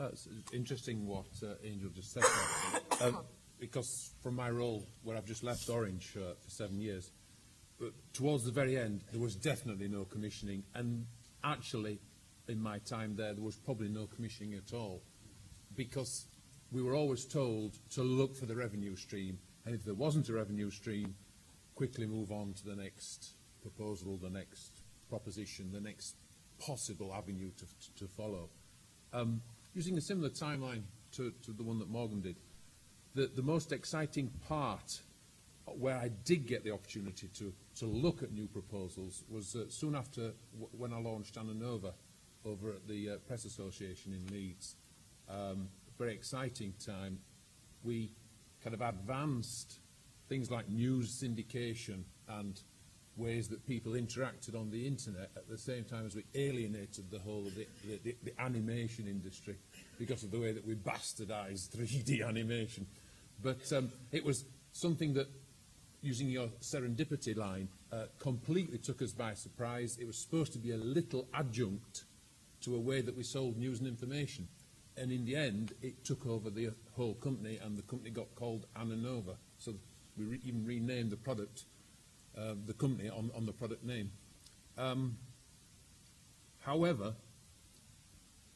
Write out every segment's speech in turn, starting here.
It's interesting what Angel just said, because from my role, where I've just left Orange for 7 years, towards the very end, there was definitely no commissioning, and actually, in my time there was probably no commissioning at all, because we were always told to look for the revenue stream, and if there wasn't a revenue stream, quickly move on to the next proposal, the next proposition, the next possible avenue to follow. Using a similar timeline to the one that Morgan did, the most exciting part where I did get the opportunity to look at new proposals was soon after when I launched Ananova over at the Press Association in Leeds. Very exciting time. We kind of advanced things like news syndication and ways that people interacted on the internet at the same time as we alienated the whole of the animation industry because of the way that we bastardized 3D animation. But it was something that, using your serendipity line, completely took us by surprise. It was supposed to be a little adjunct to a way that we sold news and information. And in the end, it took over the whole company, and the company got called Ananova. So we even renamed the product, the company, on the product name. However,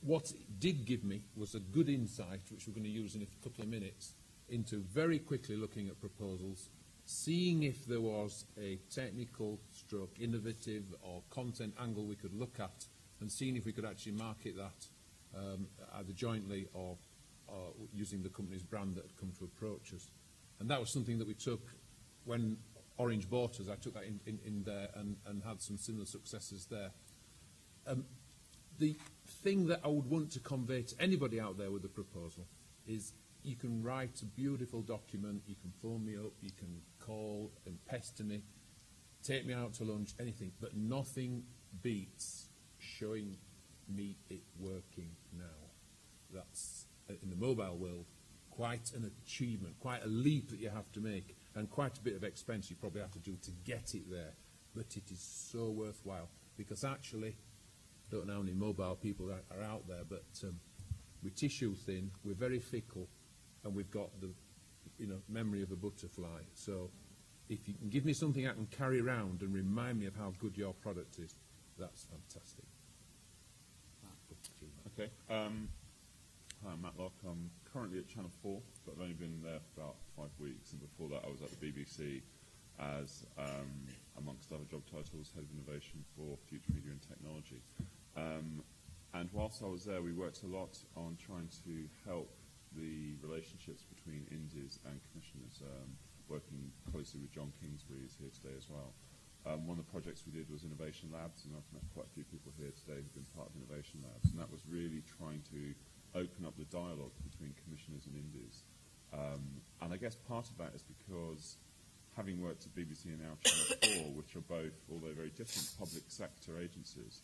what it did give me was a good insight, which we're going to use in a couple of minutes, into very quickly looking at proposals, seeing if there was a technical stroke, innovative or content angle we could look at, and seeing if we could actually market that either jointly or using the company's brand that had come to approach us. And that was something that we took when Orange bought us. I took that in there and had some similar successes there. The thing that I would want to convey to anybody out there with a proposal is you can write a beautiful document, you can phone me up, you can call and pester me, take me out to lunch, anything, but nothing beats showing me it working now. That's, in the mobile world, quite an achievement, quite a leap that you have to make, and quite a bit of expense you probably have to do to get it there. But it is so worthwhile, because actually, I don't know how many mobile people are out there, but we're tissue thin, we're very fickle, and we've got the memory of a butterfly. So if you can give me something I can carry around and remind me of how good your product is, that's fantastic. Okay. Hi, I'm Matt Locke. I'm currently at Channel 4, but I've only been there for about 5 weeks, and before that I was at the BBC as, amongst other job titles, Head of Innovation for Future Media and Technology. And whilst I was there, we worked a lot on trying to help the relationships between indies and commissioners, working closely with John Kingsbury, who's here today as well. One of the projects we did was Innovation Labs, and I've met quite a few people here today who've been part of Innovation Labs, and that was really trying to open up the dialogue between commissioners and indies. And I guess part of that is because, having worked at BBC and now Channel 4, which are both, although very different, public sector agencies,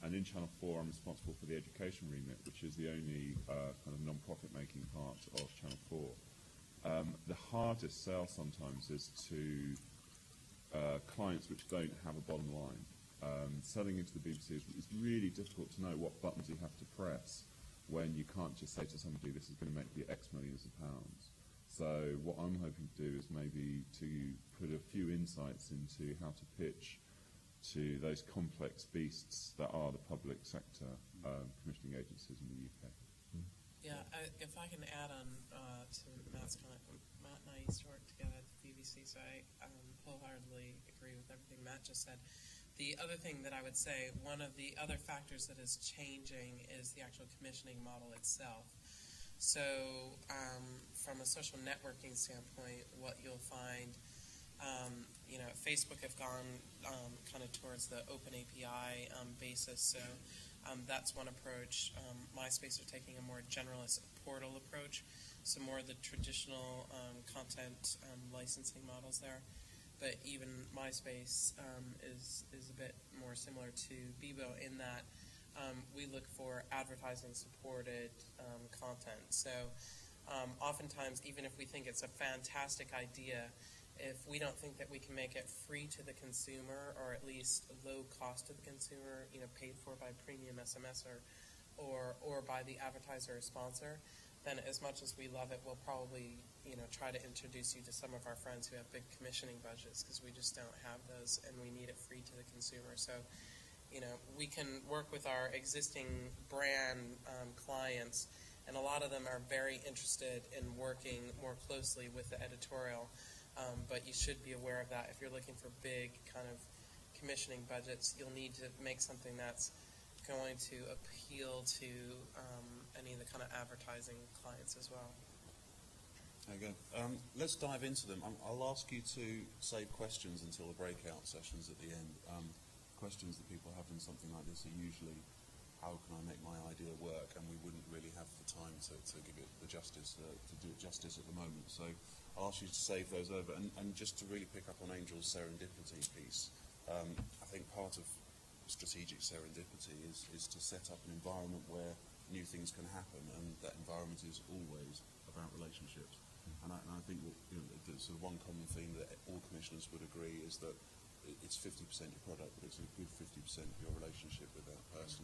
and in Channel 4 I'm responsible for the education remit, which is the only kind of non-profit making part of Channel 4. The hardest sell sometimes is to clients which don't have a bottom line. Selling into the BBC is really difficult to know what buttons you have to press when you can't just say to somebody, this is going to make you X millions of pounds. So what I'm hoping to do is maybe to put a few insights into how to pitch to those complex beasts that are the public sector commissioning agencies in the UK. Yeah, if I can add on to Matt's comment, Matt and I used to work together at the BBC, so I wholeheartedly agree with everything Matt just said. The other thing that I would say, one of the other factors that is changing is the actual commissioning model itself. So from a social networking standpoint, what you'll find, Facebook have gone kind of towards the open API basis, so that's one approach. MySpace are taking a more generalist portal approach, so more of the traditional content licensing models there. But even MySpace is a bit more similar to Bebo in that we look for advertising-supported content. So oftentimes, even if we think it's a fantastic idea, if we don't think that we can make it free to the consumer, or at least low cost to the consumer, paid for by premium SMS or or by the advertiser or sponsor, then as much as we love it, we'll probably, try to introduce you to some of our friends who have big commissioning budgets, because we just don't have those, and we need it free to the consumer. So, we can work with our existing brand clients, and a lot of them are very interested in working more closely with the editorial. But you should be aware of that. If you're looking for big kind of commissioning budgets, you'll need to make something that's going to appeal to any of the kind of advertising clients as well. Okay. Let's dive into them. I'll ask you to save questions until the breakout sessions at the end. Questions that people have in something like this are usually, how can I make my idea work? And we wouldn't really have the time to give it the justice, to do it justice at the moment. So I'll ask you to save those over. And just to really pick up on Angel's serendipity piece, I think part of strategic serendipity is to set up an environment where new things can happen, and that environment is always about relationships. And I think the sort of one common theme that all commissioners would agree is that it's 50% your product, but it's a good 50% of your relationship with that person.